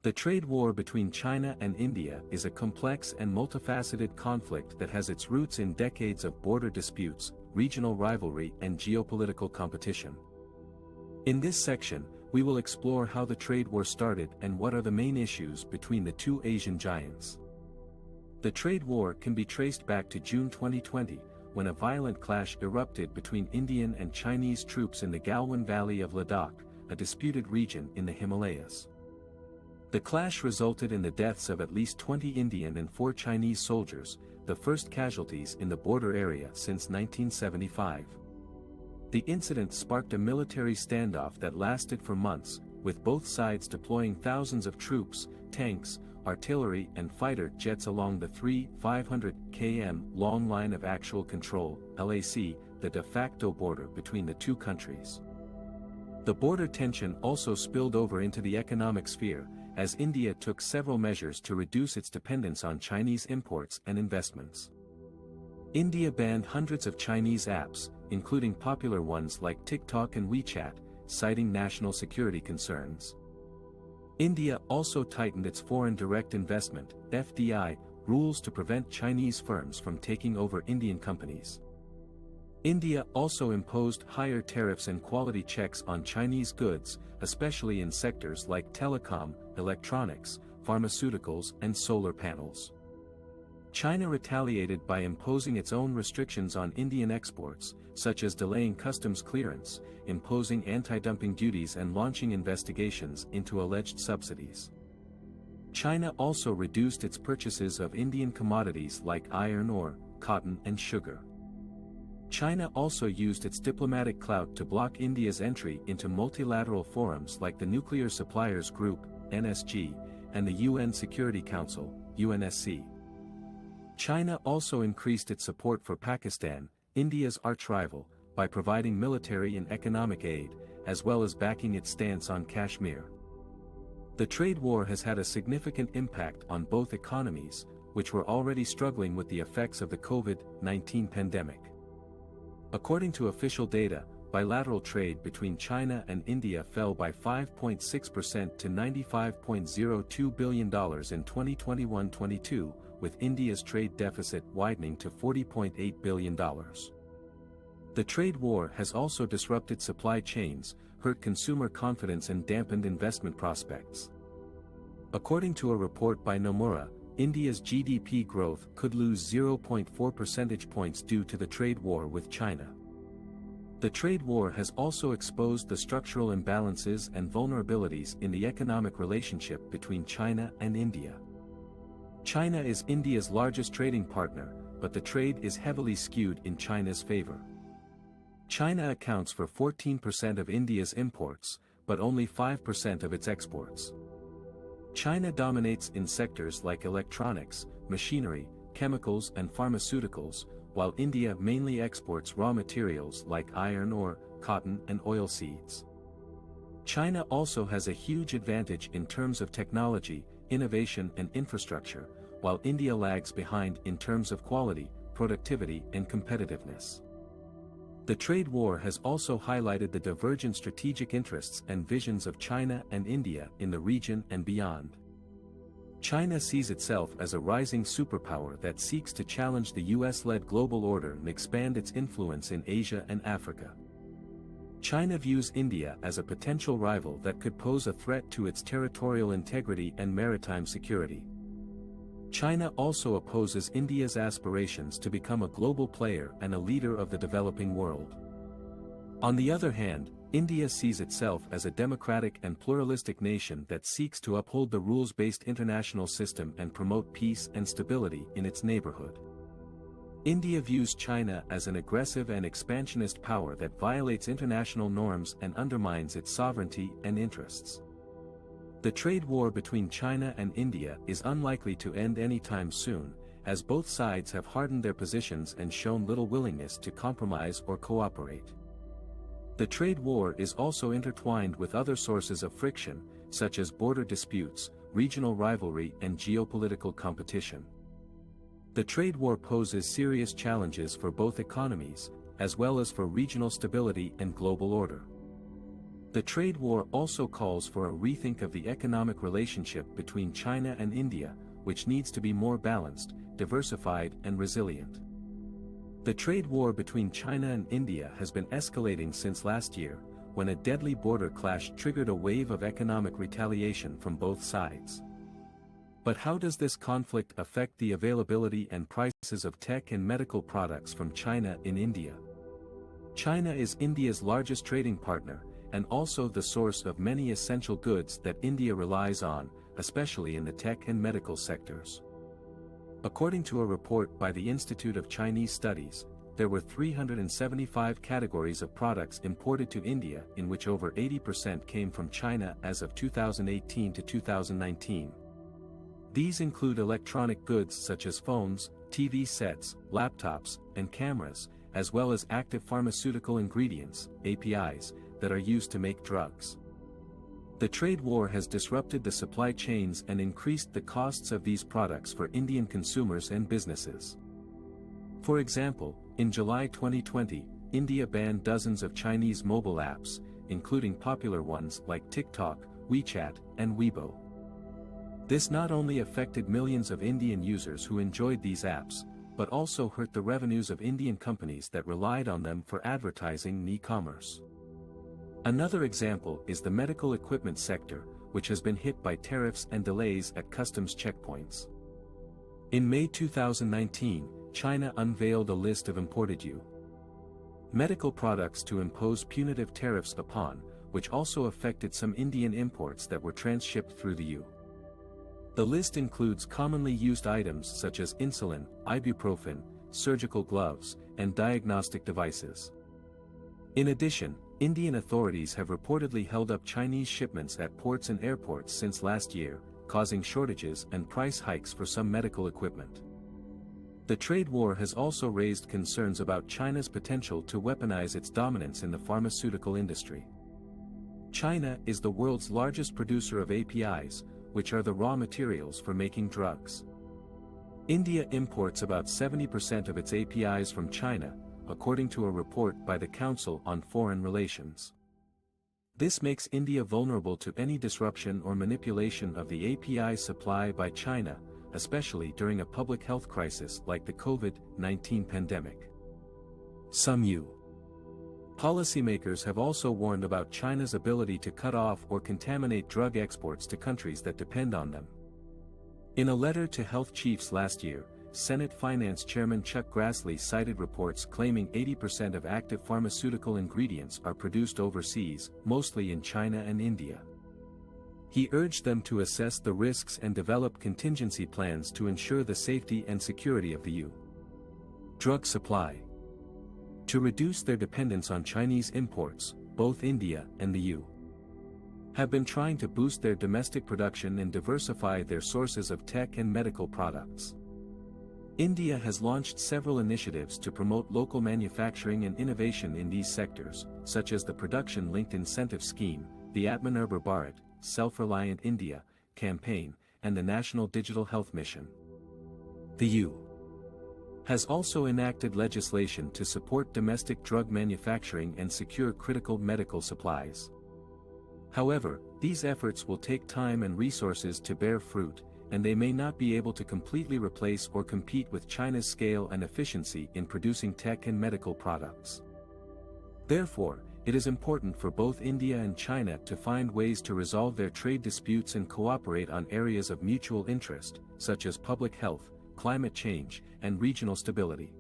The trade war between China and India is a complex and multifaceted conflict that has its roots in decades of border disputes, regional rivalry and geopolitical competition. In this section, we will explore how the trade war started and what are the main issues between the two Asian giants. The trade war can be traced back to June 2020, when a violent clash erupted between Indian and Chinese troops in the Galwan Valley of Ladakh, a disputed region in the Himalayas. The clash resulted in the deaths of at least 20 Indian and 4 Chinese soldiers, the first casualties in the border area since 1975. The incident sparked a military standoff that lasted for months, with both sides deploying thousands of troops, tanks, artillery and fighter jets along the 500 km long line of actual control, LAC, the de facto border between the two countries. The border tension also spilled over into the economic sphere, as India took several measures to reduce its dependence on Chinese imports and investments. India banned hundreds of Chinese apps, including popular ones like TikTok and WeChat, citing national security concerns. India also tightened its foreign direct investment (FDI) rules to prevent Chinese firms from taking over Indian companies. India also imposed higher tariffs and quality checks on Chinese goods, especially in sectors like telecom, electronics, pharmaceuticals and solar panels. China retaliated by imposing its own restrictions on Indian exports, such as delaying customs clearance, imposing anti-dumping duties and launching investigations into alleged subsidies. China also reduced its purchases of Indian commodities like iron ore, cotton and sugar. China also used its diplomatic clout to block India's entry into multilateral forums like the Nuclear Suppliers Group, NSG, and the UN Security Council, UNSC. China also increased its support for Pakistan, India's arch-rival, by providing military and economic aid, as well as backing its stance on Kashmir. The trade war has had a significant impact on both economies, which were already struggling with the effects of the COVID-19 pandemic. According to official data, bilateral trade between China and India fell by 5.6% to $95.02 billion in 2021-22, with India's trade deficit widening to $40.8 billion. The trade war has also disrupted supply chains, hurt consumer confidence and dampened investment prospects. According to a report by Nomura, India's GDP growth could lose 0.4 percentage points due to the trade war with China. The trade war has also exposed the structural imbalances and vulnerabilities in the economic relationship between China and India. China is India's largest trading partner, but the trade is heavily skewed in China's favor. China accounts for 14% of India's imports, but only 5% of its exports. China dominates in sectors like electronics, machinery, chemicals and pharmaceuticals, while India mainly exports raw materials like iron ore, cotton and oilseeds. China also has a huge advantage in terms of technology, innovation and infrastructure, while India lags behind in terms of quality, productivity and competitiveness. The trade war has also highlighted the divergent strategic interests and visions of China and India in the region and beyond. China sees itself as a rising superpower that seeks to challenge the US-led global order and expand its influence in Asia and Africa. China views India as a potential rival that could pose a threat to its territorial integrity and maritime security. China also opposes India's aspirations to become a global player and a leader of the developing world. On the other hand, India sees itself as a democratic and pluralistic nation that seeks to uphold the rules-based international system and promote peace and stability in its neighborhood. India views China as an aggressive and expansionist power that violates international norms and undermines its sovereignty and interests. The trade war between China and India is unlikely to end anytime soon, as both sides have hardened their positions and shown little willingness to compromise or cooperate. The trade war is also intertwined with other sources of friction, such as border disputes, regional rivalry and geopolitical competition. The trade war poses serious challenges for both economies, as well as for regional stability and global order. The trade war also calls for a rethink of the economic relationship between China and India, which needs to be more balanced, diversified and resilient. The trade war between China and India has been escalating since last year, when a deadly border clash triggered a wave of economic retaliation from both sides. But how does this conflict affect the availability and prices of tech and medical products from China in India? China is India's largest trading partner, and also the source of many essential goods that India relies on, especially in the tech and medical sectors. According to a report by the Institute of Chinese Studies, there were 375 categories of products imported to India, in which over 80% came from China as of 2018 to 2019. These include electronic goods such as phones, TV sets, laptops, and cameras, as well as active pharmaceutical ingredients, APIs, that are used to make drugs. The trade war has disrupted the supply chains and increased the costs of these products for Indian consumers and businesses. For example, in July 2020, India banned dozens of Chinese mobile apps, including popular ones like TikTok, WeChat, and Weibo. This not only affected millions of Indian users who enjoyed these apps, but also hurt the revenues of Indian companies that relied on them for advertising and e-commerce. Another example is the medical equipment sector, which has been hit by tariffs and delays at customs checkpoints. In May 2019, China unveiled a list of imported medical products to impose punitive tariffs upon, which also affected some Indian imports that were transshipped through the EU. The list includes commonly used items such as insulin, ibuprofen, surgical gloves, and diagnostic devices. In addition, Indian authorities have reportedly held up Chinese shipments at ports and airports since last year, causing shortages and price hikes for some medical equipment. The trade war has also raised concerns about China's potential to weaponize its dominance in the pharmaceutical industry. China is the world's largest producer of APIs, which are the raw materials for making drugs. India imports about 70% of its APIs from China, according to a report by the Council on Foreign Relations. This makes India vulnerable to any disruption or manipulation of the API supply by China, especially during a public health crisis like the COVID-19 pandemic. Some policymakers have also warned about China's ability to cut off or contaminate drug exports to countries that depend on them. In a letter to health chiefs last year, Senate Finance Chairman Chuck Grassley cited reports claiming 80% of active pharmaceutical ingredients are produced overseas, mostly in China and India. He urged them to assess the risks and develop contingency plans to ensure the safety and security of the drug supply. To reduce their dependence on Chinese imports, both India and the EU have been trying to boost their domestic production and diversify their sources of tech and medical products. India has launched several initiatives to promote local manufacturing and innovation in these sectors, such as the Production-Linked Incentive Scheme, the Atmanirbhar Bharat, Self-Reliant India campaign, and the National Digital Health Mission. The EU has also enacted legislation to support domestic drug manufacturing and secure critical medical supplies. However, these efforts will take time and resources to bear fruit, and they may not be able to completely replace or compete with China's scale and efficiency in producing tech and medical products. Therefore, it is important for both India and China to find ways to resolve their trade disputes and cooperate on areas of mutual interest, such as public health, climate change, and regional stability.